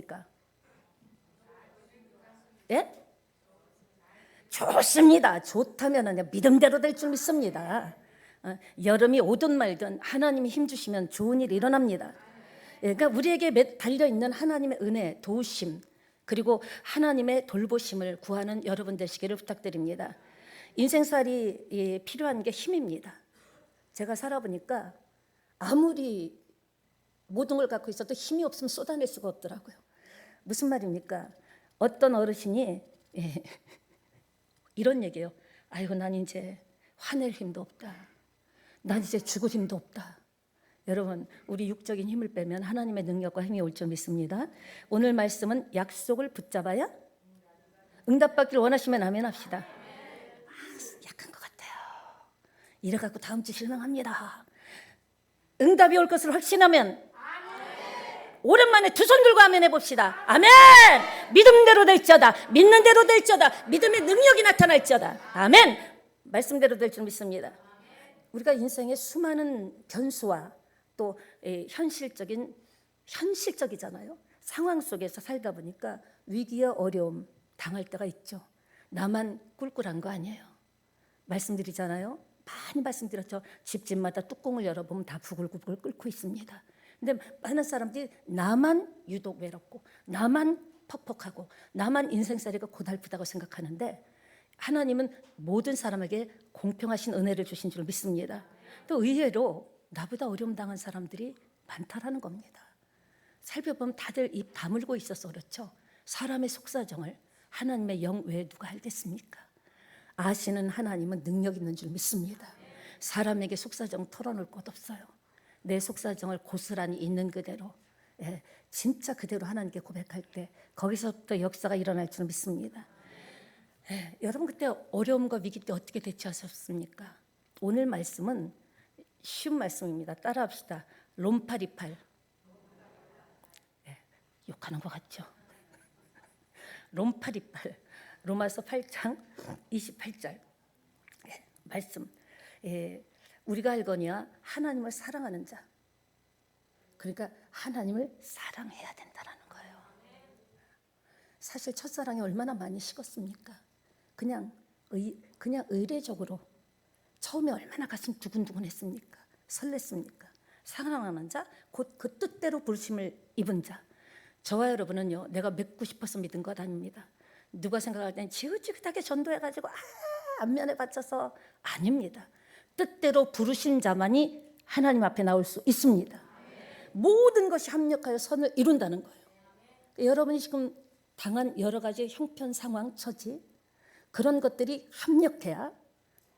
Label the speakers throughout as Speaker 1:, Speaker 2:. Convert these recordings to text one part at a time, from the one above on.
Speaker 1: 어떻습니까? 예? 좋습니다. 좋다면 믿음대로 될 줄 믿습니다. 여름이 오든 말든 하나님이 힘주시면 좋은 일이 일어납니다. 그러니까 우리에게 달려있는 하나님의 은혜, 도우심, 그리고 하나님의 돌보심을 구하는 여러분 되시기를 부탁드립니다. 인생살이 필요한 게 힘입니다. 제가 살아보니까 아무리 모든 걸 갖고 있어도 힘이 없으면 쏟아낼 수가 없더라고요. 무슨 말입니까? 어떤 어르신이 이런 얘기예요. 아이고, 난 이제 화낼 힘도 없다. 난 이제 죽을 힘도 없다. 여러분, 우리 육적인 힘을 빼면 하나님의 능력과 힘이 올 줄 믿습니다. 오늘 말씀은 약속을 붙잡아야 응답받기를 원하시면 아멘 합시다. 약한 것 같아요. 이래갖고 다음 주 실망합니다. 응답이 올 것을 확신하면 오랜만에 두 손 들고 아멘 해봅시다. 아멘! 믿음대로 될지어다. 믿는 대로 될지어다. 믿음의 능력이 나타날지어다. 아멘! 말씀대로 될 줄 믿습니다. 우리가 인생의 수많은 변수와 또 현실적이잖아요. 상황 속에서 살다 보니까 위기와 어려움 당할 때가 있죠. 나만 꿀꿀한 거 아니에요. 말씀드리잖아요. 많이 말씀드렸죠. 집집마다 뚜껑을 열어보면 다 부글부글 끓고 있습니다. 근데 많은 사람들이 나만 유독 외롭고 나만 퍽퍽하고 나만 인생살이가 고달프다고 생각하는데 하나님은 모든 사람에게 공평하신 은혜를 주신 줄 믿습니다. 또 의외로 나보다 어려움 당한 사람들이 많다라는 겁니다. 살펴보면 다들 입 다물고 있어서 그렇죠. 사람의 속사정을 하나님의 영 외에 누가 알겠습니까? 아시는 하나님은 능력 있는 줄 믿습니다. 사람에게 속사정 털어놓을 곳 없어요. 내 속사정을 고스란히 있는 그대로, 진짜 그대로 하나님께 고백할 때 거기서부터 역사가 일어날 줄 믿습니다. 여러분, 그때 어려움과 위기 때 어떻게 대처하셨습니까? 오늘 말씀은 쉬운 말씀입니다. 따라합시다. 롬828. 욕하는 것 같죠? 롬828. 로마서 8장 28절 말씀. 우리가 알거니와 하나님을 사랑하는 자, 그러니까 하나님을 사랑해야 된다라는 거예요. 사실 첫사랑이 얼마나 많이 식었습니까? 그냥 의례적으로 처음에 얼마나 가슴 두근두근했습니까? 설렜습니까? 사랑하는 자, 곧 그 뜻대로 부르심을 입은 자. 저와 여러분은요, 내가 맺고 싶어서 믿은 것 아닙니다. 누가 생각할 때는 지긋지긋하게 전도해가지고 안면에 바쳐서, 아닙니다. 뜻대로 부르신 자만이 하나님 앞에 나올 수 있습니다. 모든 것이 합력하여 선을 이룬다는 거예요. 여러분이 지금 당한 여러 가지 형편, 상황, 처지, 그런 것들이 합력해야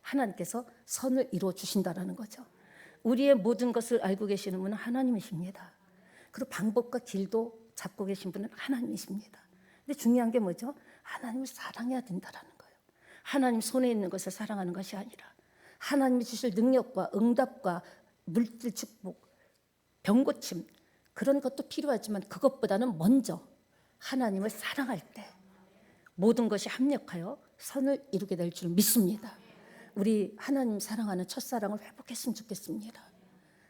Speaker 1: 하나님께서 선을 이루어 주신다는 거죠. 우리의 모든 것을 알고 계시는 분은 하나님이십니다. 그리고 방법과 길도 잡고 계신 분은 하나님이십니다. 근데 중요한 게 뭐죠? 하나님을 사랑해야 된다는 거예요. 하나님 손에 있는 것을 사랑하는 것이 아니라 하나님이 주실 능력과 응답과 물질 축복, 병고침, 그런 것도 필요하지만 그것보다는 먼저 하나님을 사랑할 때 모든 것이 합력하여 선을 이루게 될 줄 믿습니다. 우리 하나님 사랑하는 첫사랑을 회복했으면 좋겠습니다.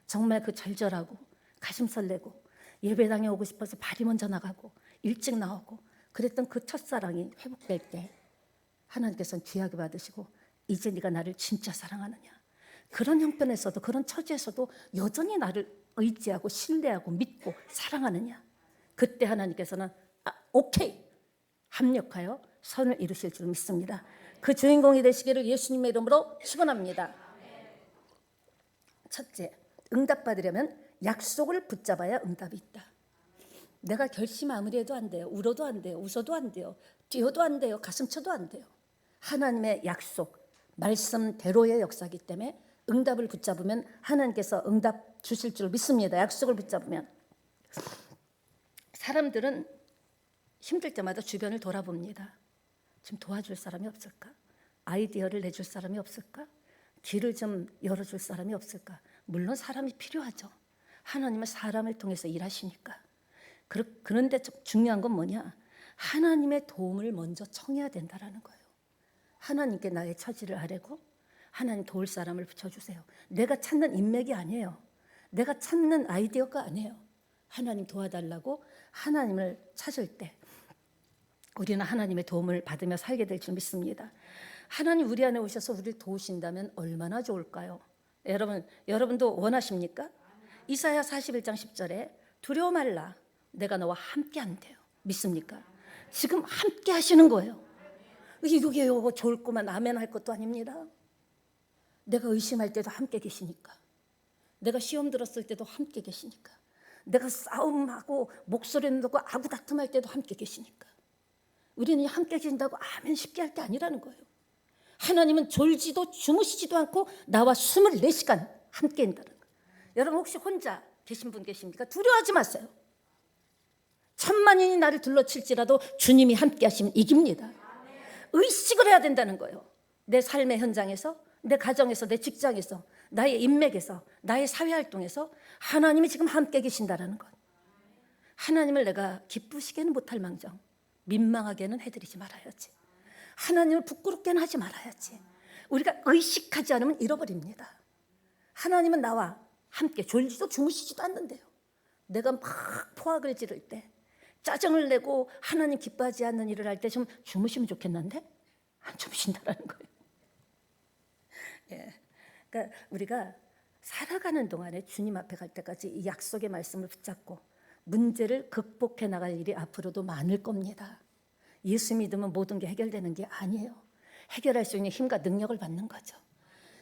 Speaker 1: 정말 그 절절하고 가슴 설레고 예배당에 오고 싶어서 발이 먼저 나가고 일찍 나오고 그랬던 그 첫사랑이 회복될 때 하나님께서는 귀하게 받으시고, 이제 네가 나를 진짜 사랑하느냐, 그런 형편에서도 그런 처지에서도 여전히 나를 의지하고 신뢰하고 믿고 사랑하느냐, 그때 하나님께서는 오케이, 합력하여 선을 이루실 줄 믿습니다. 그 주인공이 되시기를 예수님의 이름으로 축원합니다. 첫째, 응답받으려면 약속을 붙잡아야 응답이 있다. 내가 결심 아무리 해도 안 돼요. 울어도 안 돼요. 웃어도 안 돼요. 뛰어도 안 돼요. 가슴 쳐도 안 돼요. 하나님의 약속, 말씀대로의 역사이기 때문에 응답을 붙잡으면 하나님께서 응답 주실 줄 믿습니다. 약속을 붙잡으면. 사람들은 힘들 때마다 주변을 돌아봅니다. 좀 도와줄 사람이 없을까? 아이디어를 내줄 사람이 없을까? 길을 좀 열어줄 사람이 없을까? 물론 사람이 필요하죠. 하나님은 사람을 통해서 일하시니까. 그런데 중요한 건 뭐냐? 하나님의 도움을 먼저 청해야 된다는 거예요. 하나님께 나의 처지를 아뢰고 하나님 도울 사람을 붙여주세요. 내가 찾는 인맥이 아니에요. 내가 찾는 아이디어가 아니에요. 하나님 도와달라고 하나님을 찾을 때 우리는 하나님의 도움을 받으며 살게 될 줄 믿습니다. 하나님 우리 안에 오셔서 우리를 도우신다면 얼마나 좋을까요? 여러분도 원하십니까? 이사야 41장 10절에 두려워 말라 내가 너와 함께 한대요. 믿습니까? 지금 함께 하시는 거예요. 이게 좋을 것만 아멘 할 것도 아닙니다. 내가 의심할 때도 함께 계시니까, 내가 시험 들었을 때도 함께 계시니까, 내가 싸움하고 목소리 내고 아구다툼할 때도 함께 계시니까, 우리는 함께 계신다고 아멘 쉽게 할 게 아니라는 거예요. 하나님은 졸지도 주무시지도 않고 나와 24시간 함께 한다는 거예요. 여러분 혹시 혼자 계신 분 계십니까? 두려워하지 마세요. 천만인이 나를 둘러칠지라도 주님이 함께 하시면 이깁니다. 의식을 해야 된다는 거예요. 내 삶의 현장에서, 내 가정에서, 내 직장에서, 나의 인맥에서, 나의 사회활동에서 하나님이 지금 함께 계신다는 것. 하나님을 내가 기쁘시게는 못할 망정 민망하게는 해드리지 말아야지. 하나님을 부끄럽게는 하지 말아야지. 우리가 의식하지 않으면 잃어버립니다. 하나님은 나와 함께 졸지도 주무시지도 않는데요. 내가 막 포악을 지를 때, 짜증을 내고 하나님 기뻐하지 않는 일을 할 때 좀 주무시면 좋겠는데 안 주무신다라는 거예요. 예. 그러니까 우리가 살아가는 동안에 주님 앞에 갈 때까지 이 약속의 말씀을 붙잡고 문제를 극복해 나갈 일이 앞으로도 많을 겁니다. 예수 믿으면 모든 게 해결되는 게 아니에요. 해결할 수 있는 힘과 능력을 받는 거죠.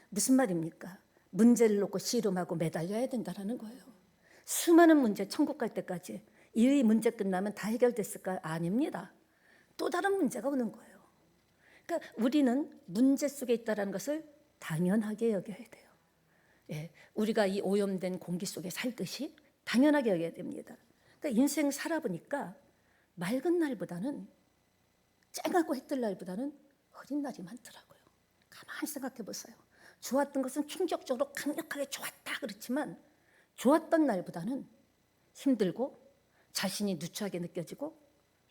Speaker 1: 무슨 말입니까? 문제를 놓고 씨름하고 매달려야 된다는 거예요. 수많은 문제, 천국 갈 때까지 이 문제 끝나면 다 해결됐을까? 아닙니다. 또 다른 문제가 오는 거예요. 그러니까 우리는 문제 속에 있다는 것을 당연하게 여겨야 돼요. 예, 우리가 이 오염된 공기 속에 살듯이 당연하게 여겨야 됩니다. 그러니까 인생 살아보니까 맑은 날보다는, 쨍하고 해 뜰 날보다는 흐린 날이 많더라고요. 가만히 생각해 보세요. 좋았던 것은 충격적으로 강력하게 좋았다 그렇지만 좋았던 날보다는 힘들고 자신이 누추하게 느껴지고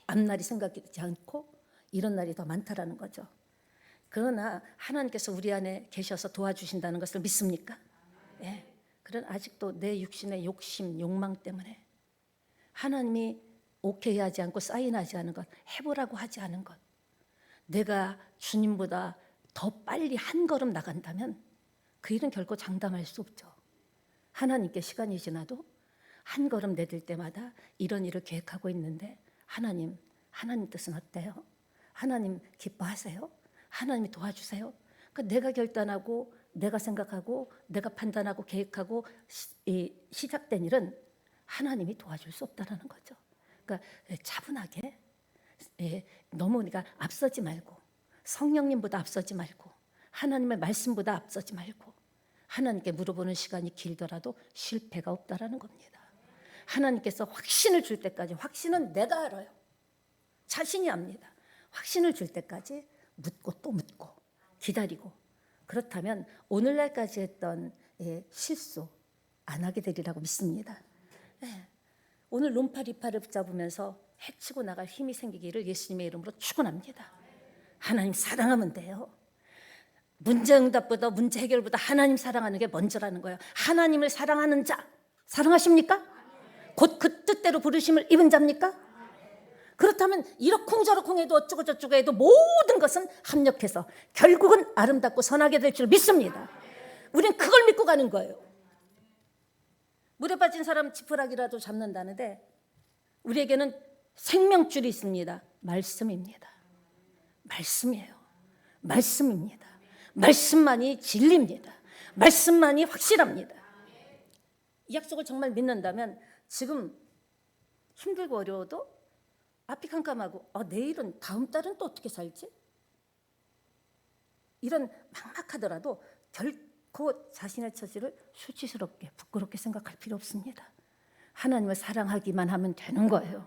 Speaker 1: 앞날이 생각되지 않고 이런 날이 더 많다라는 거죠. 그러나 하나님께서 우리 안에 계셔서 도와주신다는 것을 믿습니까? 예. 그런 아직도 내 육신의 욕심, 욕망 때문에 하나님이 오케이 하지 않고 사인하지 않은 것, 해보라고 하지 않은 것, 내가 주님보다 더 빨리 한 걸음 나간다면 그 일은 결코 장담할 수 없죠. 하나님께 시간이 지나도 한 걸음 내딜 때마다 이런 일을 계획하고 있는데 하나님 뜻은 어때요? 하나님 기뻐하세요? 하나님이 도와주세요? 그러니까 내가 결단하고 내가 생각하고 내가 판단하고 계획하고 시작된 일은 하나님이 도와줄 수 없다는 거죠. 그러니까 차분하게, 너무 우리가 앞서지 말고 성령님보다 앞서지 말고 하나님의 말씀보다 앞서지 말고 하나님께 물어보는 시간이 길더라도 실패가 없다라는 겁니다. 하나님께서 확신을 줄 때까지, 확신은 내가 알아요. 자신이 압니다. 확신을 줄 때까지 묻고 또 묻고 기다리고, 그렇다면 오늘날까지 했던 실수 안 하게 되리라고 믿습니다. 오늘 롬파리파를 붙잡으면서 해치고 나갈 힘이 생기기를 예수님의 이름으로 축원합니다. 하나님 사랑하면 돼요. 문제 응답보다 문제 해결보다 하나님 사랑하는 게 먼저라는 거예요. 하나님을 사랑하는 자, 사랑하십니까? 곧 그 뜻대로 부르심을 입은 자입니까? 그렇다면 이러쿵저러쿵 해도 어쩌고 저쩌고 해도 모든 것은 합력해서 결국은 아름답고 선하게 될 줄 믿습니다. 우린 그걸 믿고 가는 거예요. 물에 빠진 사람 지푸라기라도 잡는다는데 우리에게는 생명줄이 있습니다. 말씀입니다. 말씀이에요. 말씀입니다. 말씀만이 진리입니다. 말씀만이 확실합니다. 이 약속을 정말 믿는다면 지금 힘들고 어려워도 앞이 캄캄하고 내일은 다음 달은 또 어떻게 살지? 이런 막막하더라도 결코 자신의 처지를 수치스럽게 부끄럽게 생각할 필요 없습니다. 하나님을 사랑하기만 하면 되는 거예요.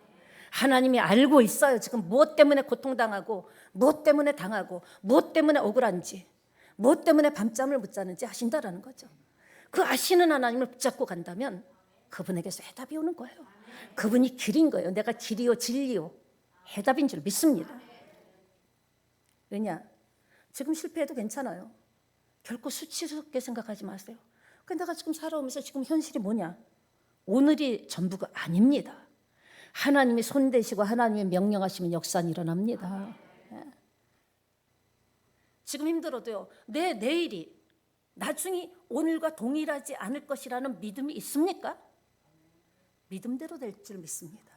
Speaker 1: 하나님이 알고 있어요. 지금 무엇 때문에 고통당하고 무엇 때문에 당하고 무엇 때문에 억울한지 무엇 때문에 밤잠을 못 자는지 아신다라는 거죠. 그 아시는 하나님을 붙잡고 간다면 그분에게서 해답이 오는 거예요. 그분이 길인 거예요. 내가 길이요 진리요 해답인 줄 믿습니다. 왜냐? 지금 실패해도 괜찮아요. 결코 수치스럽게 생각하지 마세요. 근데 내가 지금 살아오면서 지금 현실이 뭐냐? 오늘이 전부가 아닙니다. 하나님이 손대시고 하나님이 명령하시면 역사는 일어납니다. 지금 힘들어도요, 내 내일이 나중에 오늘과 동일하지 않을 것이라는 믿음이 있습니까? 믿음대로 될 줄 믿습니다.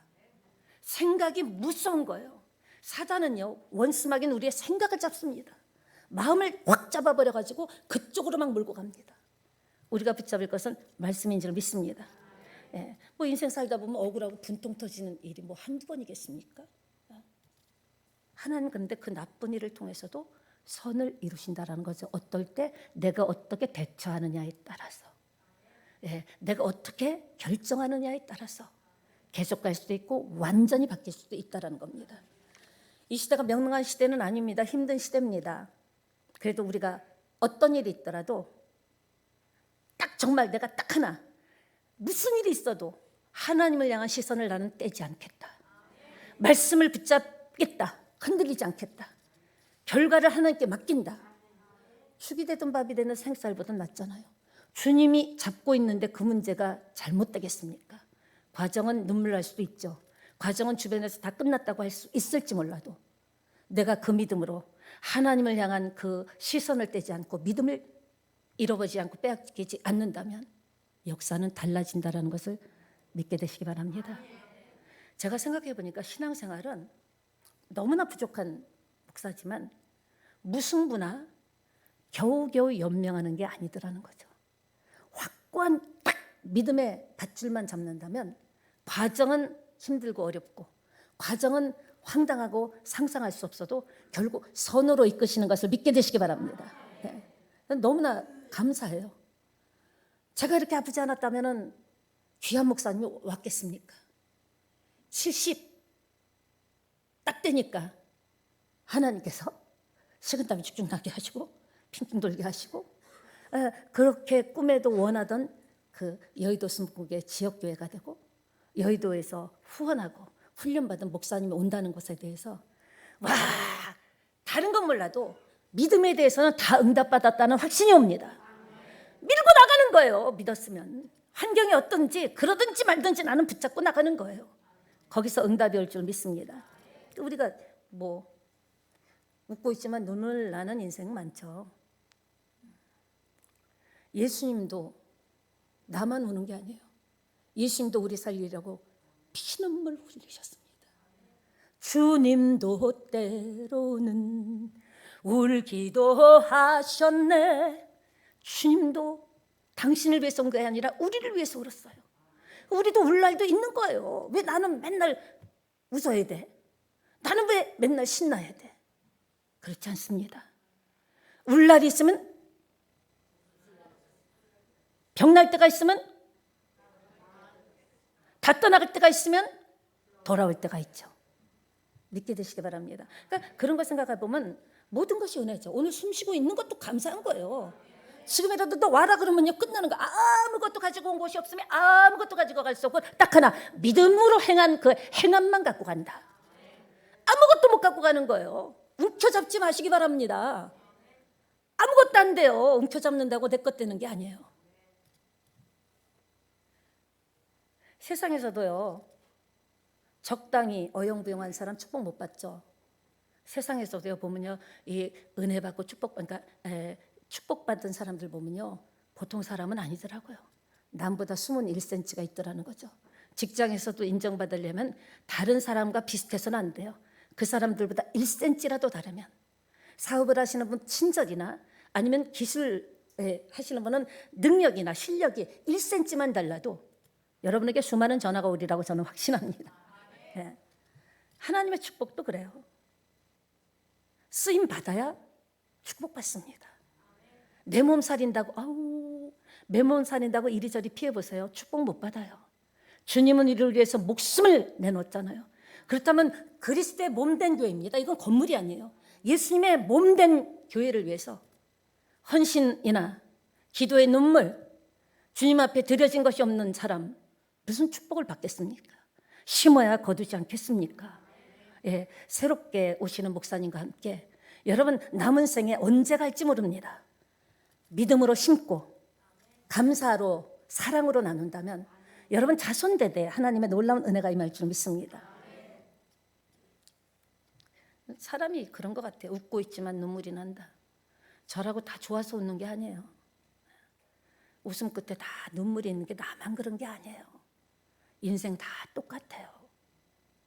Speaker 1: 생각이 무서운 거예요. 사단은요, 원수막인 우리의 생각을 잡습니다. 마음을 확 잡아버려가지고 그쪽으로만 몰고 갑니다. 우리가 붙잡을 것은 말씀인 줄 믿습니다. 예, 뭐 인생 살다 보면 억울하고 분통 터지는 일이 뭐 한두 번이겠습니까? 하나님 근데 그 나쁜 일을 통해서도 선을 이루신다라는 거죠. 어떨 때 내가 어떻게 대처하느냐에 따라서, 예, 내가 어떻게 결정하느냐에 따라서 계속 갈 수도 있고 완전히 바뀔 수도 있다라는 겁니다. 이 시대가 명랑한 시대는 아닙니다. 힘든 시대입니다. 그래도 우리가 어떤 일이 있더라도 딱 정말 내가 딱 하나, 무슨 일이 있어도 하나님을 향한 시선을 나는 떼지 않겠다. 말씀을 붙잡겠다. 흔들리지 않겠다. 결과를 하나님께 맡긴다. 죽이 되든 밥이 되는 생쌀보다 낫잖아요. 주님이 잡고 있는데 그 문제가 잘못되겠습니까? 과정은 눈물 날 수도 있죠. 과정은 주변에서 다 끝났다고 할 수 있을지 몰라도 내가 그 믿음으로 하나님을 향한 그 시선을 떼지 않고 믿음을 잃어버리지 않고 빼앗기지 않는다면 역사는 달라진다는 것을 믿게 되시기 바랍니다. 제가 생각해 보니까 신앙생활은 너무나 부족한 목사지만 무승부나 겨우겨우 연명하는 게 아니더라는 거죠. 확고한 딱 믿음의 밧줄만 잡는다면 과정은 힘들고 어렵고 과정은 황당하고 상상할 수 없어도 결국 선으로 이끄시는 것을 믿게 되시기 바랍니다. 네. 너무나 감사해요. 제가 이렇게 아프지 않았다면 귀한 목사님이 왔겠습니까? 70 딱 되니까 하나님께서 식은땀이 쭉쭉 나게 하시고 핑핑 돌게 하시고 그렇게 꿈에도 원하던 그 여의도 순국의 지역교회가 되고 여의도에서 후원하고 훈련받은 목사님이 온다는 것에 대해서 와, 다른 건 몰라도 믿음에 대해서는 다 응답받았다는 확신이 옵니다. 밀고 나가는 거예요. 믿었으면 환경이 어떤지 그러든지 말든지 나는 붙잡고 나가는 거예요. 거기서 응답이 올 줄 믿습니다. 우리가 뭐 웃고 있지만 눈물 나는 인생 많죠. 예수님도 나만 우는 게 아니에요. 예수님도 우리 살리려고 피눈물 흘리셨습니다. 주님도 때로는 울기도 하셨네. 주님도 당신을 위해서 온 게 아니라 우리를 위해서 울었어요. 우리도 울 날도 있는 거예요. 왜 나는 맨날 웃어야 돼? 나는 왜 맨날 신나야 돼? 그렇지 않습니다. 울 날이 있으면 병날 때가 있으면 다 떠나갈 때가 있으면 돌아올 때가 있죠. 믿게 되시기 바랍니다. 그러니까 그런 걸 생각해 보면 모든 것이 은혜죠. 오늘 숨 쉬고 있는 것도 감사한 거예요. 지금이라도 너 와라 그러면요 끝나는 거. 아무것도 가지고 온 곳이 없으면 아무것도 가지고 갈 수 없고 딱 하나 믿음으로 행한 그 행함만 갖고 간다. 아무것도 못 갖고 가는 거예요. 움켜잡지 마시기 바랍니다. 아무것도 안 돼요. 움켜잡는다고 내 것 되는 게 아니에요. 세상에서도요 적당히 어영부영한 사람 축복 못 받죠. 세상에서도요 보면요 이 은혜 받고 축복받은 사람들 보면요 보통 사람은 아니더라고요. 남보다 숨은 1cm가 있더라는 거죠. 직장에서도 인정받으려면 다른 사람과 비슷해서는 안 돼요. 그 사람들보다 1cm라도 다르면, 사업을 하시는 분 친절이나 아니면 기술 하시는 분은 능력이나 실력이 1cm만 달라도 여러분에게 수많은 전화가 오리라고 저는 확신합니다. 네. 하나님의 축복도 그래요. 쓰임 받아야 축복받습니다. 내 몸 살인다고 내 몸 살인다고 이리저리 피해보세요. 축복 못 받아요. 주님은 이를 위해서 목숨을 내놓았잖아요. 그렇다면 그리스도의 몸된 교회입니다. 이건 건물이 아니에요. 예수님의 몸된 교회를 위해서 헌신이나 기도의 눈물, 주님 앞에 드려진 것이 없는 사람 무슨 축복을 받겠습니까? 심어야 거두지 않겠습니까? 예, 새롭게 오시는 목사님과 함께 여러분 남은 생에 언제 갈지 모릅니다. 믿음으로 심고 감사로 사랑으로 나눈다면 여러분 자손대대 하나님의 놀라운 은혜가 임할 줄 믿습니다. 사람이 그런 것 같아요. 웃고 있지만 눈물이 난다. 저라고 다 좋아서 웃는 게 아니에요. 웃음 끝에 다 눈물이 있는 게 나만 그런 게 아니에요. 인생 다 똑같아요.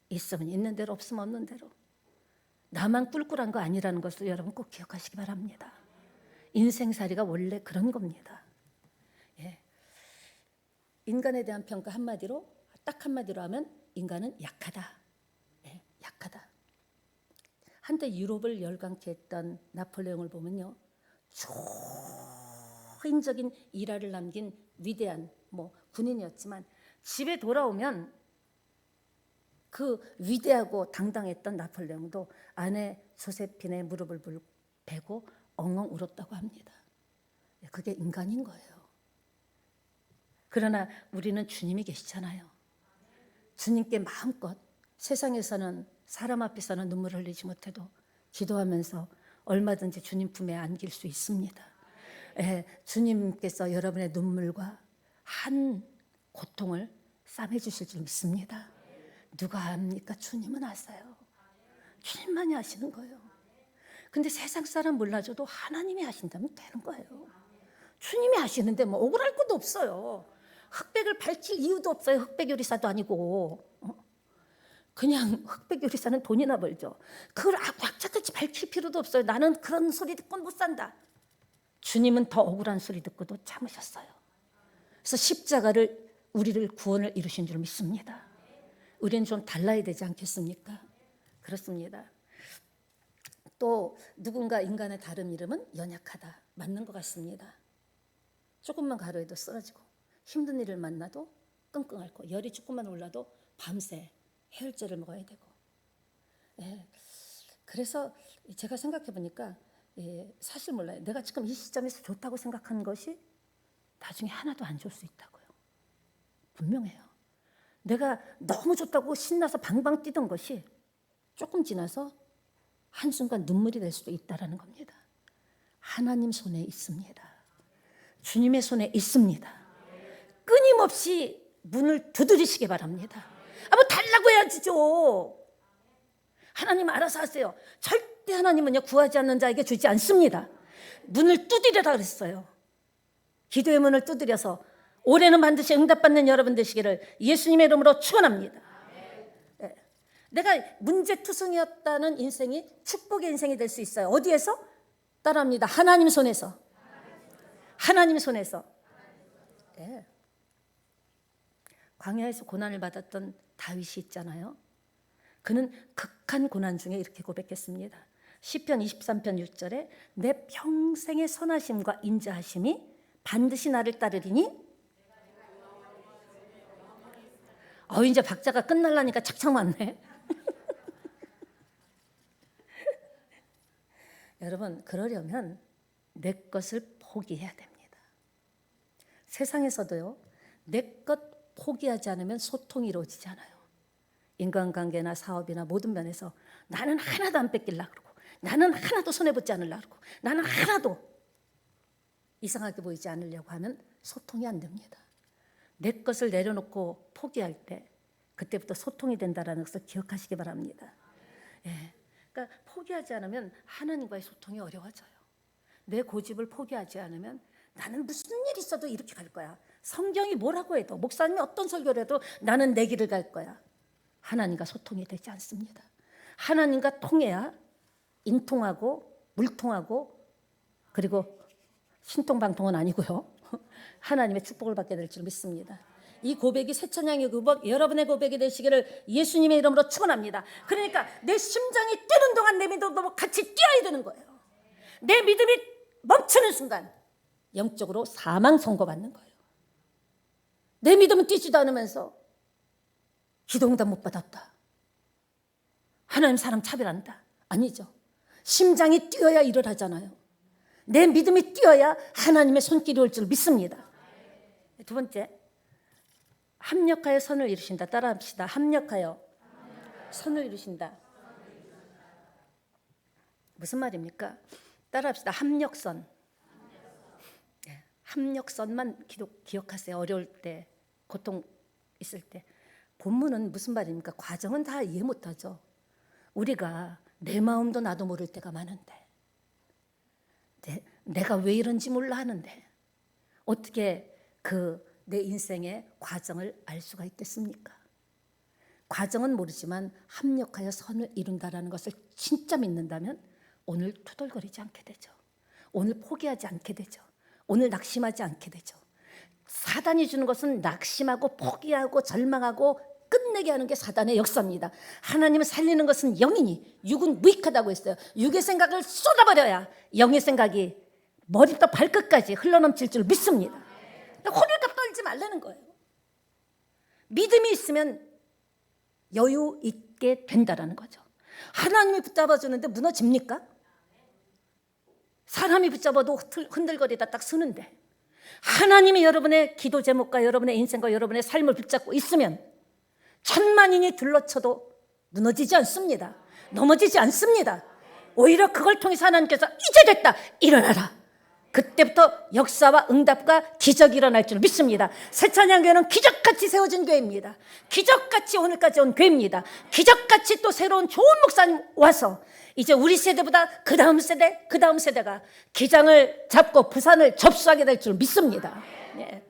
Speaker 1: 있으면 있는 대로, 없으면 없는 대로. 나만 꿀꿀한 거 아니라는 것을 여러분 꼭 기억하시기 바랍니다. 인생살이가 원래 그런 겁니다. 예. 인간에 대한 평가 한마디로, 딱 한마디로 하면 인간은 약하다. 예, 약하다. 한때 유럽을 열광케 했던 나폴레옹을 보면요, 초인적인 일화를 남긴 위대한 군인이었지만 집에 돌아오면 그 위대하고 당당했던 나폴레옹도 아내 조세핀의 무릎을 베고 엉엉 울었다고 합니다. 그게 인간인 거예요. 그러나 우리는 주님이 계시잖아요. 주님께 마음껏 세상에서는 사람 앞에서는 눈물을 흘리지 못해도 기도하면서 얼마든지 주님 품에 안길 수 있습니다. 주님께서 여러분의 눈물과 한 고통을 싸매 주실 줄 믿습니다. 누가 압니까? 주님은 아세요. 주님만이 아시는 거예요. 근데 세상 사람 몰라줘도 하나님이 하신다면 되는 거예요. 주님이 하시는데 억울할 것도 없어요. 흑백을 밝힐 이유도 없어요. 흑백 요리사도 아니고. 그냥 흑백 요리사는 돈이나 벌죠. 그걸 악착같이 밝힐 필요도 없어요. 나는 그런 소리 듣고 못 산다. 주님은 더 억울한 소리 듣고도 참으셨어요. 그래서 십자가를 우리를 구원을 이루신 줄 믿습니다. 우리는 좀 달라야 되지 않겠습니까? 그렇습니다. 또 누군가 인간의 다른 이름은 연약하다. 맞는 것 같습니다. 조금만 가로해도 쓰러지고 힘든 일을 만나도 끙끙 앓고 열이 조금만 올라도 밤새 해열제를 먹어야 되고. 그래서 제가 생각해 보니까 사실 몰라요. 내가 지금 이 시점에서 좋다고 생각하는 것이 나중에 하나도 안 좋을 수 있다고요. 분명해요. 내가 너무 좋다고 신나서 방방 뛰던 것이 조금 지나서 한순간 눈물이 될 수도 있다는 겁니다. 하나님 손에 있습니다. 주님의 손에 있습니다. 끊임없이 문을 두드리시기 바랍니다. 달라고 해야지 죠. 하나님 알아서 하세요. 절대 하나님은요 구하지 않는 자에게 주지 않습니다. 문을 두드리라 그랬어요. 기도의 문을 두드려서 올해는 반드시 응답받는 여러분 되시기를 예수님의 이름으로 축원합니다. 내가 문제투성이었다는 인생이 축복의 인생이 될 수 있어요. 어디에서? 따라합니다. 하나님 손에서. 하나님 손에서. 네. 광야에서 고난을 받았던 다윗이 있잖아요. 그는 극한 고난 중에 이렇게 고백했습니다. 시편 23편 6절에 내 평생의 선하심과 인자하심이 반드시 나를 따르리니. 이제 박자가 끝날라니까 착착 맞네. 여러분, 그러려면 내 것을 포기해야 됩니다. 세상에서도요, 내 것 포기하지 않으면 소통이 이루어지지 않아요. 인간관계나 사업이나 모든 면에서 나는 하나도 안 뺏기려고 그러고, 나는 하나도 손해보지 않으려고 그러고, 나는 하나도 이상하게 보이지 않으려고 하면 소통이 안 됩니다. 내 것을 내려놓고 포기할 때 그때부터 소통이 된다는 것을 기억하시기 바랍니다. 그러니까 포기하지 않으면 하나님과의 소통이 어려워져요. 내 고집을 포기하지 않으면 나는 무슨 일 있어도 이렇게 갈 거야. 성경이 뭐라고 해도, 목사님이 어떤 설교를 해도 나는 내 길을 갈 거야. 하나님과 소통이 되지 않습니다. 하나님과 통해야 인통하고 물통하고, 그리고 신통방통은 아니고요, 하나님의 축복을 받게 될 줄 믿습니다. 이 고백이 새 찬양의 고백, 여러분의 고백이 되시기를 예수님의 이름으로 축원합니다. 그러니까 내 심장이 뛰는 동안 내 믿음도 같이 뛰어야 되는 거예요. 내 믿음이 멈추는 순간 영적으로 사망 선고받는 거예요. 내 믿음은 뛰지도 않으면서 기도응답 못 받았다, 하나님 사람 차별한다, 아니죠. 심장이 뛰어야 일을 하잖아요. 내 믿음이 뛰어야 하나님의 손길이 올 줄 믿습니다. 두 번째, 합력하여 선을 이루신다. 따라합시다. 합력하여 선을 이루신다. 무슨 말입니까? 따라합시다. 합력선. 합력선만 기억하세요. 어려울 때, 고통 있을 때 본문은 무슨 말입니까? 과정은 다 이해 못하죠. 우리가 내 마음도 나도 모를 때가 많은데 내가 왜 이런지 몰라 하는데 어떻게 내 인생의 과정을 알 수가 있겠습니까? 과정은 모르지만 합력하여 선을 이룬다라는 것을 진짜 믿는다면 오늘 투덜거리지 않게 되죠. 오늘 포기하지 않게 되죠. 오늘 낙심하지 않게 되죠. 사단이 주는 것은 낙심하고 포기하고 절망하고 끝내게 하는 게 사단의 역사입니다. 하나님을 살리는 것은 영이니 육은 무익하다고 했어요. 육의 생각을 쏟아버려야 영의 생각이 머리부터 발끝까지 흘러넘칠 줄 믿습니다. 호들갑 떨지 말라는 거예요. 믿음이 있으면 여유 있게 된다라는 거죠. 하나님이 붙잡아주는데 무너집니까? 사람이 붙잡아도 흔들거리다 딱 서는데 하나님이 여러분의 기도 제목과 여러분의 인생과 여러분의 삶을 붙잡고 있으면 천만인이 둘러쳐도 무너지지 않습니다. 넘어지지 않습니다. 오히려 그걸 통해서 하나님께서 이제 됐다, 일어나라. 그때부터 역사와 응답과 기적이 일어날 줄 믿습니다. 새찬양교회는 기적같이 세워진 교회입니다. 기적같이 오늘까지 온 교회입니다. 기적같이 또 새로운 좋은 목사님 와서 이제 우리 세대보다 그 다음 세대, 그 다음 세대가 기장을 잡고 부산을 접수하게 될 줄 믿습니다. 예.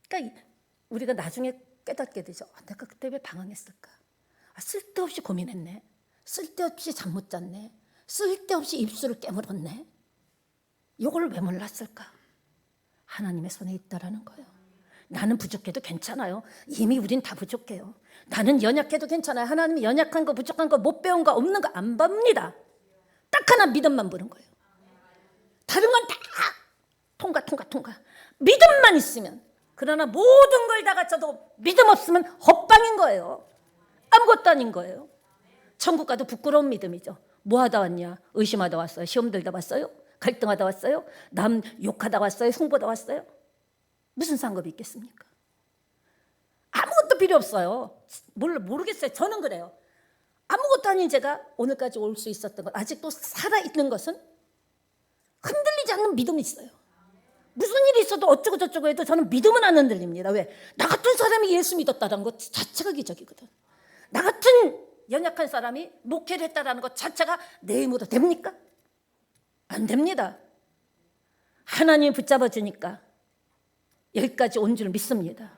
Speaker 1: 그러니까 우리가 나중에 깨닫게 되죠. 내가 그때 왜 방황했을까? 쓸데없이 고민했네. 쓸데없이 잠 못 잤네. 쓸데없이 입술을 깨물었네. 이걸 왜 몰랐을까? 하나님의 손에 있다라는 거예요. 나는 부족해도 괜찮아요. 이미 우린 다 부족해요. 나는 연약해도 괜찮아요. 하나님이 연약한 거, 부족한 거, 못 배운 거, 없는 거 안 봅니다. 딱 하나 믿음만 보는 거예요. 다른 건 다 통과. 믿음만 있으면. 그러나 모든 걸 다 갖춰도 믿음 없으면 헛방인 거예요. 아무것도 아닌 거예요. 천국 가도 부끄러운 믿음이죠. 뭐 하다 왔냐? 의심하다 왔어요? 시험 들다 왔어요? 갈등하다 왔어요? 남 욕하다 왔어요? 흉보다 왔어요? 무슨 상관이 있겠습니까? 아무것도 필요 없어요. 모르겠어요. 저는 그래요. 아무것도 아닌 제가 오늘까지 올 수 있었던 것, 아직도 살아있는 것은 흔들리지 않는 믿음이 있어요. 무슨 일이 있어도 어쩌고 저쩌고 해도 저는 믿음은 안 흔들립니다. 왜? 나 같은 사람이 예수 믿었다는 것 자체가 기적이거든. 나 같은 연약한 사람이 목회를 했다는 것 자체가 내 힘으로 됩니까? 안 됩니다. 하나님 붙잡아주니까 여기까지 온 줄 믿습니다.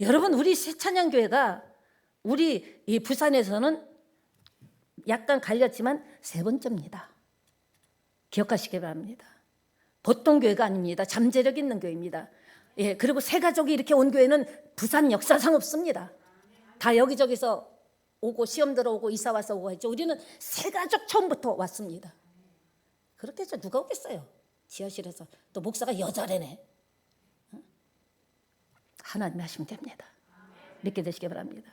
Speaker 1: 여러분, 우리 새찬양교회가 우리 이 부산에서는 약간 갈렸지만 세 번째입니다. 기억하시기 바랍니다. 보통 교회가 아닙니다. 잠재력 있는 교회입니다. 예, 그리고 새 가족이 이렇게 온 교회는 부산 역사상 없습니다. 다 여기저기서 오고 시험 들어오고 이사 와서 오고 했죠. 우리는 새 가족 처음부터 왔습니다. 그렇게 해서 누가 오겠어요? 지하실에서 또 목사가 여자래네. 하나님이 하시면 됩니다. 믿게 되시기 바랍니다.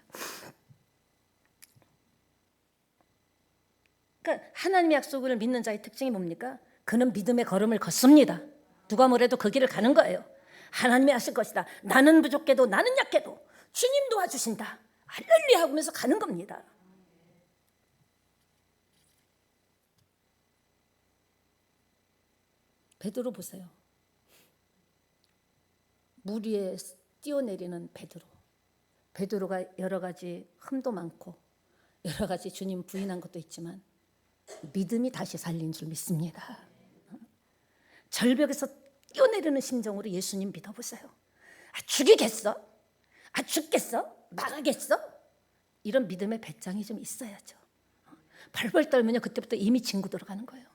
Speaker 1: 그러니까 하나님의 약속을 믿는 자의 특징이 뭡니까? 그는 믿음의 걸음을 걷습니다. 누가 뭐래도 그 길을 가는 거예요. 하나님이 하실 것이다. 나는 부족해도 나는 약해도 주님 도와주신다. 할렐루야 하면서 가는 겁니다. 베드로 보세요. 물 위에 뛰어내리는 베드로. 베드로가 여러 가지 흠도 많고 여러 가지 주님 부인한 것도 있지만 믿음이 다시 살린 줄 믿습니다. 절벽에서 뛰어내리는 심정으로 예수님 믿어보세요. 죽이겠어? 죽겠어? 나가겠어? 이런 믿음의 배짱이 좀 있어야죠. 벌벌 떨면요 그때부터 이미 진구 들어가는 거예요.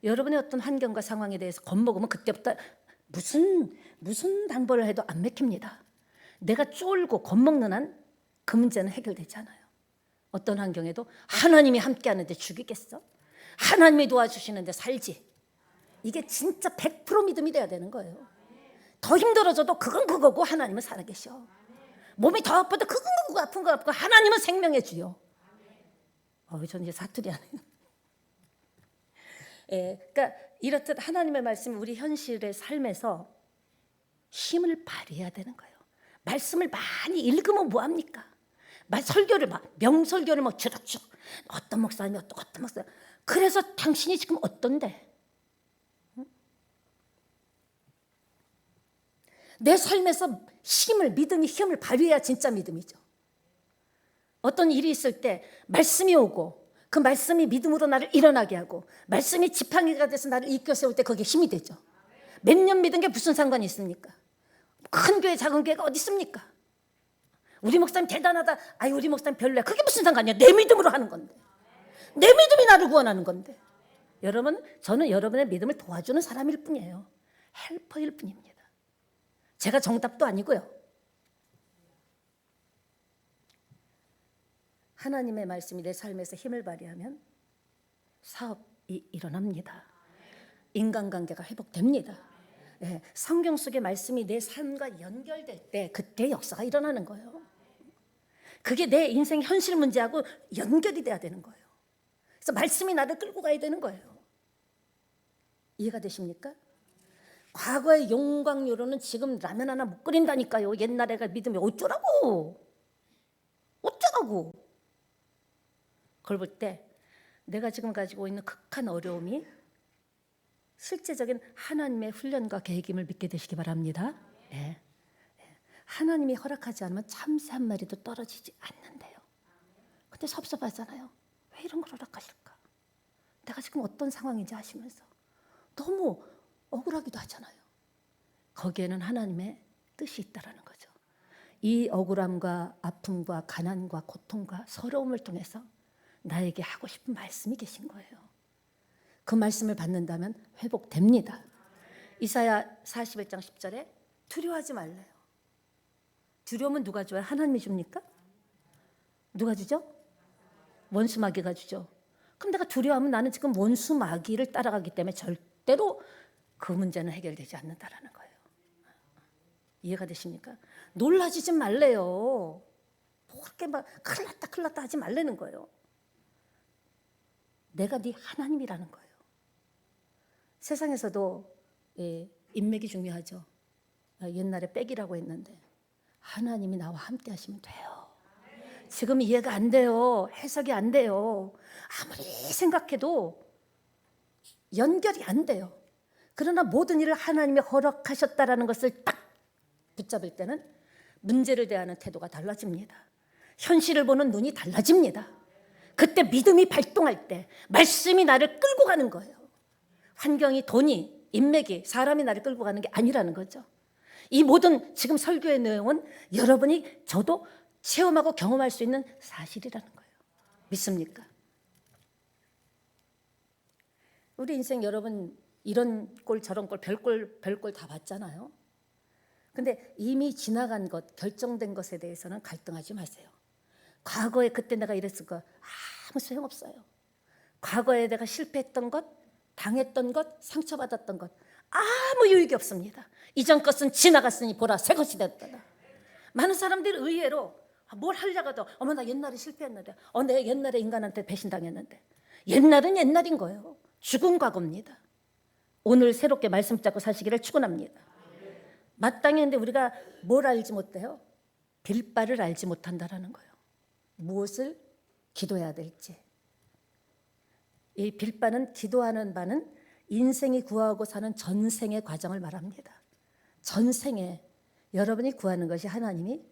Speaker 1: 여러분의 어떤 환경과 상황에 대해서 겁먹으면 그때부터 무슨 당벌을 해도 안 맥힙니다. 내가 쫄고 겁먹는 한 그 문제는 해결되지 않아요. 어떤 환경에도 하나님이 함께하는데 죽이겠어? 하나님이 도와주시는데 살지. 이게 진짜 100% 믿음이 돼야 되는 거예요. 더 힘들어져도 그건 그거고 하나님은 살아계셔. 몸이 더 아파도 그건 그거고 아픈 거 아프고 하나님은 생명해 주요. 저는 이제 사투리 안 해요. 예, 그러니까 이렇듯 하나님의 말씀이 우리 현실의 삶에서 힘을 발휘해야 되는 거예요. 말씀을 많이 읽으면 뭐합니까? 설교를 명설교를 주룩주룩 어떤 목사님이 어떤 목사님. 그래서 당신이 지금 어떤데? 내 삶에서 믿음이 힘을 발휘해야 진짜 믿음이죠. 어떤 일이 있을 때 말씀이 오고 그 말씀이 믿음으로 나를 일어나게 하고 말씀이 지팡이가 돼서 나를 이끌어 세울 때 거기에 힘이 되죠. 몇 년 믿은 게 무슨 상관이 있습니까? 큰 교회 작은 교회가 어디 있습니까? 우리 목사님 대단하다. 아유 우리 목사님 별로야. 그게 무슨 상관이야. 내 믿음으로 하는 건데. 내 믿음이 나를 구원하는 건데. 여러분, 저는 여러분의 믿음을 도와주는 사람일 뿐이에요. 헬퍼일 뿐입니다. 제가 정답도 아니고요. 하나님의 말씀이 내 삶에서 힘을 발휘하면 사업이 일어납니다. 인간관계가 회복됩니다. 네, 성경 속의 말씀이 내 삶과 연결될 때 그때 역사가 일어나는 거예요. 그게 내 인생 현실 문제하고 연결이 돼야 되는 거예요. 그래서 말씀이 나를 끌고 가야 되는 거예요. 이해가 되십니까? 과거의 용광로로는 지금 라면 하나 못 끓인다니까요. 옛날에가 믿음이 어쩌라고. 그걸 볼 때 내가 지금 가지고 있는 극한 어려움이 실제적인 하나님의 훈련과 계획임을 믿게 되시기 바랍니다. 예. 하나님이 허락하지 않으면 참새 한 마리도 떨어지지 않는데요. 근데 섭섭하잖아요. 왜 이런 걸 허락하실까? 내가 지금 어떤 상황인지 아시면서 너무 억울하기도 하잖아요. 거기에는 하나님의 뜻이 있다라는 거죠. 이 억울함과 아픔과 가난과 고통과 서러움을 통해서 나에게 하고 싶은 말씀이 계신 거예요. 그 말씀을 받는다면 회복됩니다. 이사야 41장 10절에 두려워하지 말래요. 두려움은 누가 줘요? 하나님이 줍니까? 누가 주죠? 원수 마귀가 주죠. 그럼 내가 두려워하면 나는 지금 원수 마귀를 따라가기 때문에 절대로 그 문제는 해결되지 않는다라는 거예요. 이해가 되십니까? 놀라지지 말래요. 뭐 그렇게 막 큰일 났다 하지 말라는 거예요. 내가 네 하나님이라는 거예요. 세상에서도 인맥이 중요하죠. 옛날에 백이라고 했는데 하나님이 나와 함께 하시면 돼요. 지금 이해가 안 돼요. 해석이 안 돼요. 아무리 생각해도 연결이 안 돼요. 그러나 모든 일을 하나님이 허락하셨다라는 것을 딱 붙잡을 때는 문제를 대하는 태도가 달라집니다. 현실을 보는 눈이 달라집니다. 그때 믿음이 발동할 때 말씀이 나를 끌고 가는 거예요. 환경이, 돈이, 인맥이, 사람이 나를 끌고 가는 게 아니라는 거죠. 이 모든 지금 설교의 내용은 여러분이 저도 체험하고 경험할 수 있는 사실이라는 거예요. 믿습니까? 우리 인생 여러분 이런 꼴 저런 꼴 별꼴 다 봤잖아요. 근데 이미 지나간 것, 결정된 것에 대해서는 갈등하지 마세요. 과거에 그때 내가 이랬을 거 아무 소용없어요. 과거에 내가 실패했던 것, 당했던 것, 상처받았던 것 아무 유익이 없습니다. 이전 것은 지나갔으니 보라 새 것이 됐다. 많은 사람들이 의외로 뭘 하려고도 어머 나 옛날에 실패했는데 내가 옛날에 인간한테 배신당했는데 옛날은 옛날인 거예요. 죽은 과거입니다. 오늘 새롭게 말씀 잡고 사시기를 축원합니다. 마땅히 했는데 우리가 뭘 알지 못해요? 빌바를 알지 못한다라는 거예요. 무엇을 기도해야 될지. 이 빌바는 기도하는 바는 인생이 구하고 사는 전생의 과정을 말합니다. 전생에 여러분이 구하는 것이 하나님이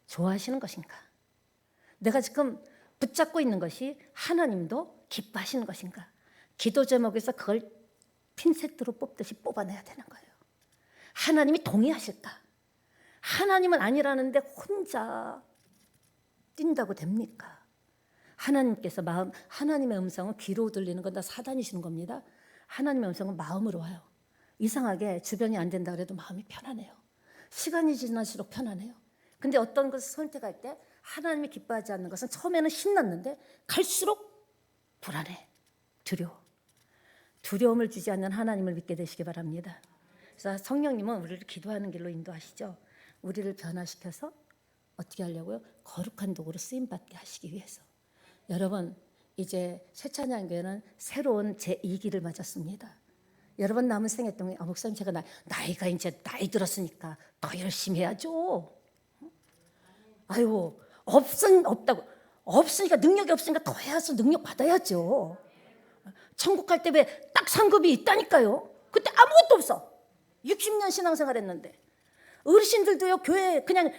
Speaker 1: 좋아하시는 것인가? 내가 지금 붙잡고 있는 것이 하나님도 기뻐하시는 것인가? 기도 제목에서 그걸 핀셋으로 뽑듯이 뽑아내야 되는 거예요. 하나님이 동의하실까? 하나님은 아니라는데 혼자 뛴다고 됩니까? 하나님께서 하나님의 음성은 귀로 들리는 건 다 사단이 주는 겁니다. 하나님의 음성은 마음으로 와요. 이상하게 주변이 안 된다 그래도 마음이 편안해요. 시간이 지날수록 편안해요. 근데 어떤 것을 선택할 때 하나님이 기뻐하지 않는 것은 처음에는 신났는데 갈수록 불안해, 두려움을 주지 않는 하나님을 믿게 되시기 바랍니다. 그래서 성령님은 우리를 기도하는 길로 인도하시죠. 우리를 변화시켜서 어떻게 하려고요? 거룩한 도구로 쓰임받게 하시기 위해서. 여러분 이제 새찬양교회는 새로운 제2기를 맞았습니다. 여러분 남은 생애 동안 목사님 제가 나이가 이제 나이 들었으니까 더 열심히 해야죠. 아유 없다고 없으니까 능력이 없으니까 더 해야죠. 능력 받아야죠. 천국 갈 때 왜 딱 상급이 있다니까요. 그때 아무것도 없어. 60년 신앙생활 했는데 어르신들도요, 교회 그냥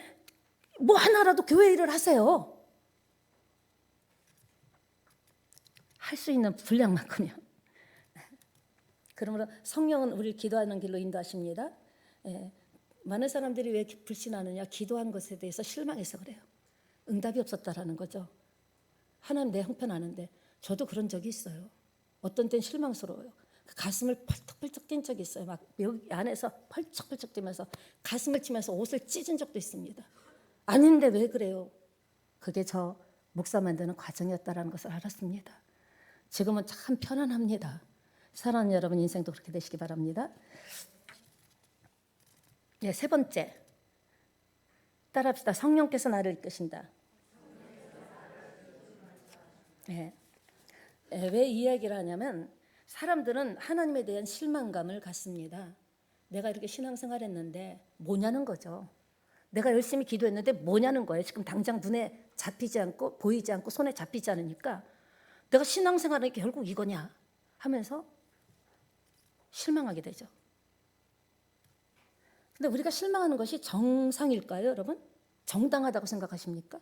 Speaker 1: 뭐 하나라도 교회 일을 하세요. 할 수 있는 분량만큼요. 그러므로 성령은 우리를 기도하는 길로 인도하십니다. 많은 사람들이 왜 불신하느냐? 기도한 것에 대해서 실망해서 그래요. 응답이 없었다라는 거죠. 하나님 내 형편하는데, 저도 그런 적이 있어요. 어떤 때는 실망스러워요. 가슴을 펄쩍펄쩍 뛴 적이 있어요. 막 여기 안에서 펄쩍펄쩍 뛰면서 가슴을 치면서 옷을 찢은 적도 있습니다. 아닌데 왜 그래요? 그게 저 목사 만드는 과정이었다라는 것을 알았습니다. 지금은 참 편안합니다. 사랑하는 여러분, 인생도 그렇게 되시기 바랍니다. 네, 세 번째, 따라합시다. 성령께서 나를 이끄신다. 네. 왜 이 이야기를 하냐면, 사람들은 하나님에 대한 실망감을 갖습니다. 내가 이렇게 신앙생활 했는데 뭐냐는 거죠. 내가 열심히 기도했는데 뭐냐는 거예요. 지금 당장 눈에 잡히지 않고 보이지 않고 손에 잡히지 않으니까 내가 신앙생활은 결국 이거냐 하면서 실망하게 되죠. 근데 우리가 실망하는 것이 정상일까요, 여러분? 정당하다고 생각하십니까?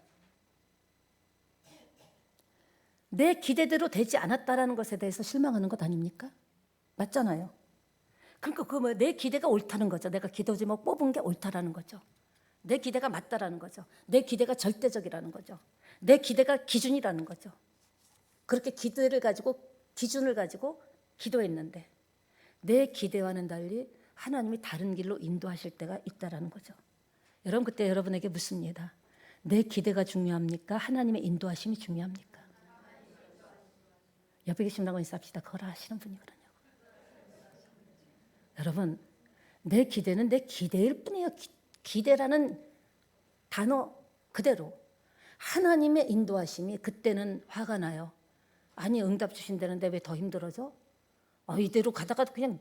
Speaker 1: 내 기대대로 되지 않았다라는 것에 대해서 실망하는 것 아닙니까? 맞잖아요. 그러니까 내 기대가 옳다는 거죠. 내가 기도 제목 뽑은 게 옳다라는 거죠. 내 기대가 맞다라는 거죠. 내 기대가 절대적이라는 거죠. 내 기대가 기준이라는 거죠. 그렇게 기대를 가지고 기준을 가지고 기도했는데 내 기대와는 달리 하나님이 다른 길로 인도하실 때가 있다라는 거죠. 여러분, 그때 여러분에게 묻습니다. 내 기대가 중요합니까? 하나님의 인도하심이 중요합니까? 옆에 계신 분하고 인사합시다. 그걸 아시는 분이 그러냐고. 여러분, 내 기대는 내 기대일 뿐이에요. 기대라는 단어 그대로. 하나님의 인도하심이 그때는 화가 나요. 아니, 응답 주신다는데 왜 더 힘들어져? 이대로 가다가 그냥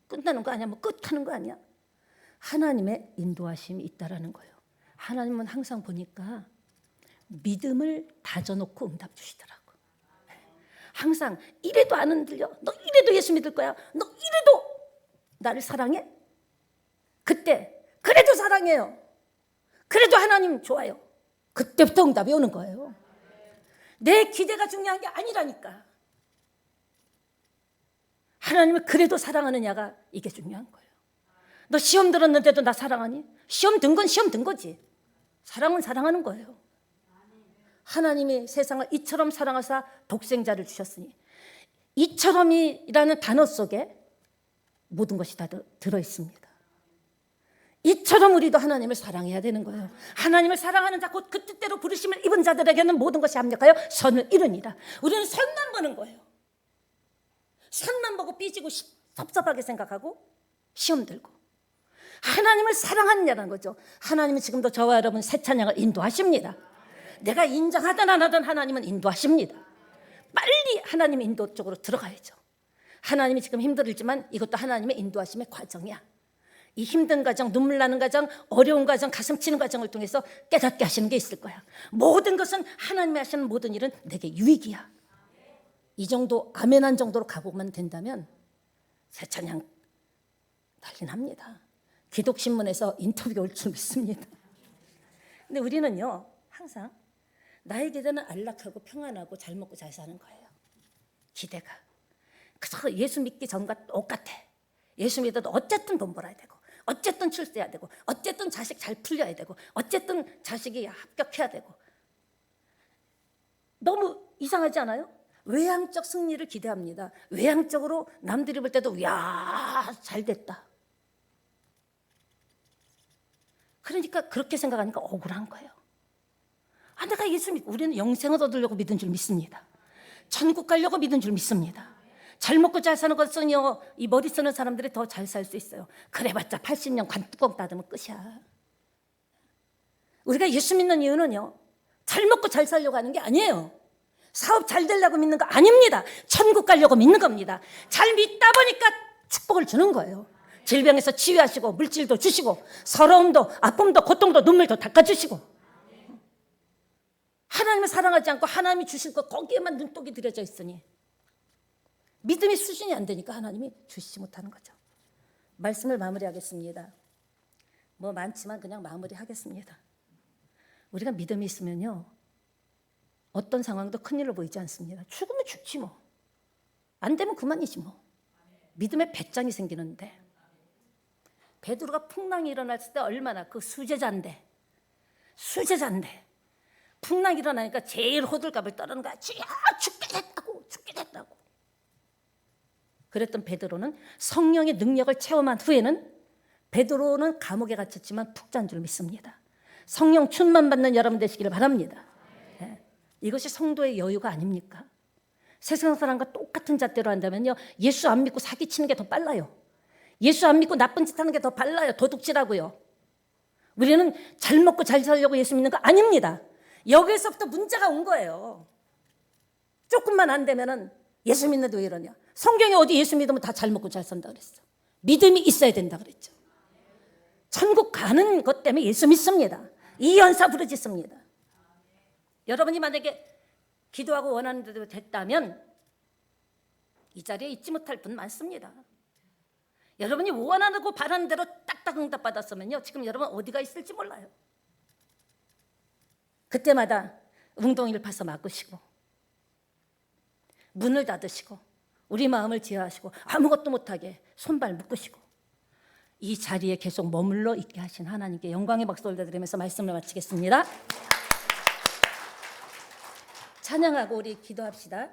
Speaker 1: 끝나는 거 아니야? 뭐 끝하는 거 아니야? 하나님의 인도하심이 있다라는 거예요. 하나님은 항상 보니까 믿음을 다져놓고 응답 주시더라고. 항상 이래도 안 흔들려. 너 이래도 예수 믿을 거야. 너 이래도 나를 사랑해? 그때 그래도 사랑해요. 그래도 하나님 좋아요. 그때부터 응답이 오는 거예요. 내 기대가 중요한 게 아니라니까. 하나님을 그래도 사랑하느냐가 이게 중요한 거예요. 너 시험 들었는데도 나 사랑하니? 시험 든 건 시험 든 거지. 사랑은 사랑하는 거예요. 하나님이 세상을 이처럼 사랑하사 독생자를 주셨으니, 이처럼이라는 단어 속에 모든 것이 다 들어있습니다. 이처럼 우리도 하나님을 사랑해야 되는 거예요. 하나님을 사랑하는 자 곧 그 뜻대로 부르심을 입은 자들에게는 모든 것이 합력하여 선을 이루니라. 우리는 선만 보는 거예요. 선만 보고 삐지고 섭섭하게 생각하고 시험 들고. 하나님을 사랑하느냐는 거죠. 하나님은 지금도 저와 여러분 새 찬양을 인도하십니다. 내가 인정하든 안 하든 하나님은 인도하십니다. 빨리 하나님의 인도 쪽으로 들어가야죠. 하나님이 지금 힘들지만 이것도 하나님의 인도하심의 과정이야. 이 힘든 과정, 눈물 나는 과정, 어려운 과정, 가슴 치는 과정을 통해서 깨닫게 하시는 게 있을 거야. 모든 것은 하나님이 하시는 모든 일은 내게 유익이야. 이 정도, 아멘한 정도로 가보면 된다면 새 찬양 난리 납니다. 기독신문에서 인터뷰가 올 줄 믿습니다. 근데 우리는요, 항상 나의 기대는 안락하고 평안하고 잘 먹고 잘 사는 거예요. 기대가. 그래서 예수 믿기 전과 똑같아. 예수 믿어도 어쨌든 돈 벌어야 되고, 어쨌든 출세해야 되고, 어쨌든 자식 잘 풀려야 되고, 어쨌든 자식이 합격해야 되고. 너무 이상하지 않아요? 외향적 승리를 기대합니다. 외향적으로 남들이 볼 때도 야, 잘 됐다. 그러니까 그렇게 생각하니까 억울한 거예요. 내가 예수 믿고, 우리는 영생을 얻으려고 믿은 줄 믿습니다. 천국 가려고 믿은 줄 믿습니다. 잘 먹고 잘 사는 것은요, 이 머리 쓰는 사람들이 더 잘 살 수 있어요. 그래봤자 80년 관뚜껑 닫으면 끝이야. 우리가 예수 믿는 이유는요, 잘 먹고 잘 살려고 하는 게 아니에요. 사업 잘 되려고 믿는 거 아닙니다. 천국 가려고 믿는 겁니다. 잘 믿다 보니까 축복을 주는 거예요. 질병에서 치유하시고, 물질도 주시고, 서러움도, 아픔도, 고통도, 눈물도 닦아주시고. 하나님을 사랑하지 않고 하나님이 주실 것 거기에만 눈독이 들여져 있으니 믿음의 수준이 안 되니까 하나님이 주시지 못하는 거죠. 말씀을 마무리하겠습니다. 뭐 많지만 그냥 마무리하겠습니다. 우리가 믿음이 있으면요, 어떤 상황도 큰일로 보이지 않습니다. 죽으면 죽지 뭐. 안 되면 그만이지 뭐. 믿음의 배짱이 생기는데, 베드로가 풍랑이 일어났을 때 얼마나, 그 수제자인데 풍랑이 일어나니까 제일 호들갑을 떨는 거야. 죽게 됐다고. 그랬던 베드로는 성령의 능력을 체험한 후에는, 베드로는 감옥에 갇혔지만 푹 잔 줄 믿습니다. 성령 충만 받는 여러분 되시기를 바랍니다. 네. 이것이 성도의 여유가 아닙니까? 세상 사람과 똑같은 잣대로 한다면요, 예수 안 믿고 사기치는 게 더 빨라요. 예수 안 믿고 나쁜 짓 하는 게 더 빨라요. 도둑질하고요. 우리는 잘 먹고 잘 살려고 예수 믿는 거 아닙니다. 여기서부터 문제가 온 거예요. 조금만 안 되면은 예수 믿는데 왜 이러냐. 성경에 어디 예수 믿으면 다 잘 먹고 잘 산다 그랬어. 믿음이 있어야 된다 그랬죠. 천국 가는 것 때문에 예수 믿습니다. 이 연사 부르짖습니다. 여러분이 만약에 기도하고 원하는 대로 됐다면 이 자리에 있지 못할 분 많습니다. 여러분이 원하고 바라는 대로 딱딱 응답 받았으면요, 지금 여러분 어디가 있을지 몰라요. 그때마다 웅덩이를 파서 막으시고 문을 닫으시고 우리 마음을 제어하시고 아무것도 못하게 손발 묶으시고 이 자리에 계속 머물러 있게 하신 하나님께 영광의 박수 올려드리면서 말씀을 마치겠습니다. 찬양하고 우리 기도합시다.